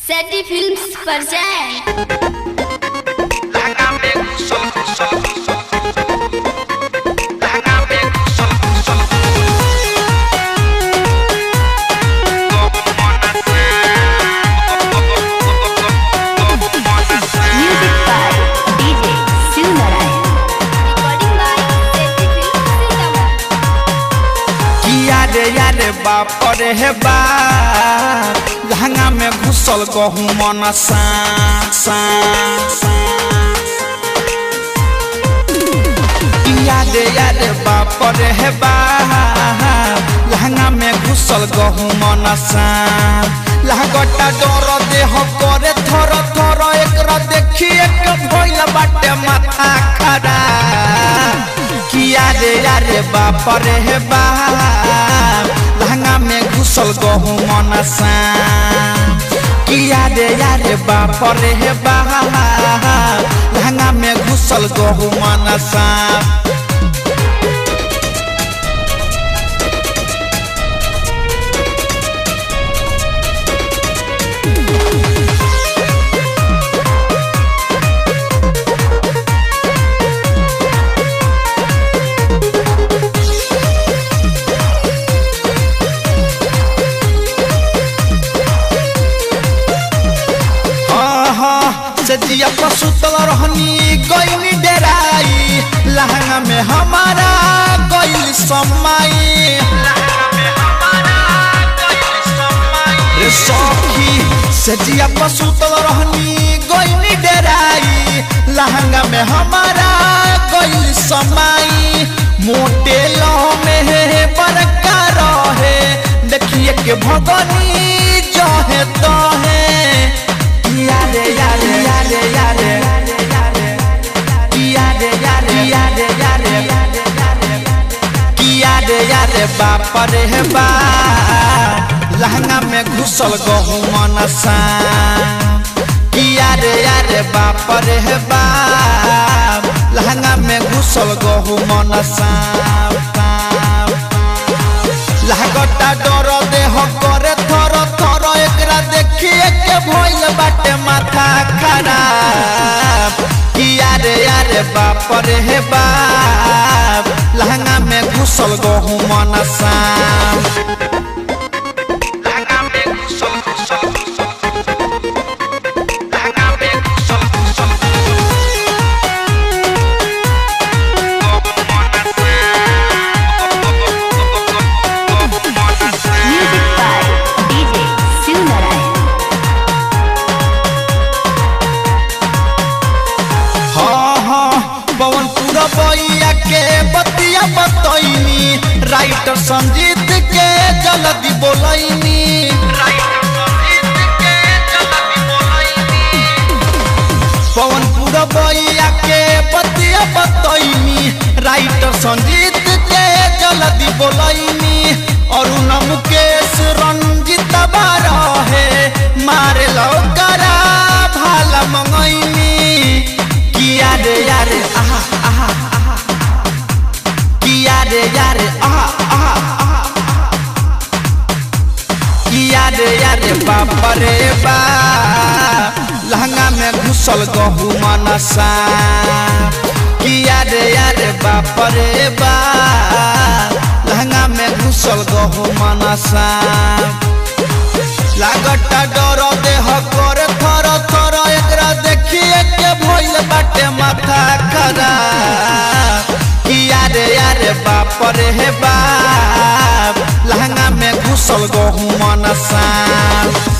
सेटी films present यारे बाप रे हे बा लहंगा में घुसल गहूँ मन सा यारे बाप रे हे बा लहंगा में घुसल गहूँ मन सा लहगटा डर देह करे थर थर एकरा देखिए के भइल बाटे माथा खड़ा यारे बाप रे हे बा लहंगा में घुसल गहूँ मन सा यारे बाप रे हे बा लहंगा में घुसल गहूँ मन सा सजिया पसुतल रहनी गईनी डेराई लहंगा में हमारा गईल समाई रे सखी सजिया पसुतल रहनी गईनी डेराई लहंगा में हमारा गईल समाई मोटे लह में बरका रहे देखिए के भगनी जहे तहे यारे बाप रे हे बा लहंगा में घुसल गहूँ मन सा यारे बाप रे हे बा लहंगा में घुसल गहूँ मन सा लहगटा डर देह करे थर थर एकरा देखिए के भइल बाटे माथा खराब यारे बाप रे हे बा लहंगा में घुसल गहूँ मन सा बइया के बतिया बतैनी राइटर संजीत के जल्दी बोलैनी पवनपुर बइया के बतिया बतैनी राइटर संजीत के जल्दी बोलैनी अरुण मुकेश रंजित बारहे मारे लौकरा भाला मंगैनी यारे आहा यारे बाप रे बा लहंगा में घुसल गहूँ मन सा यारे बाप रे बा लहंगा में घुसल गहूँ मन सा लागटा डर देह करे थर थर एकरा देखिए के भइल बाटे माथा खराब यारे बाप रे हे बा लहंगा में घुसल गहूँ मन सा।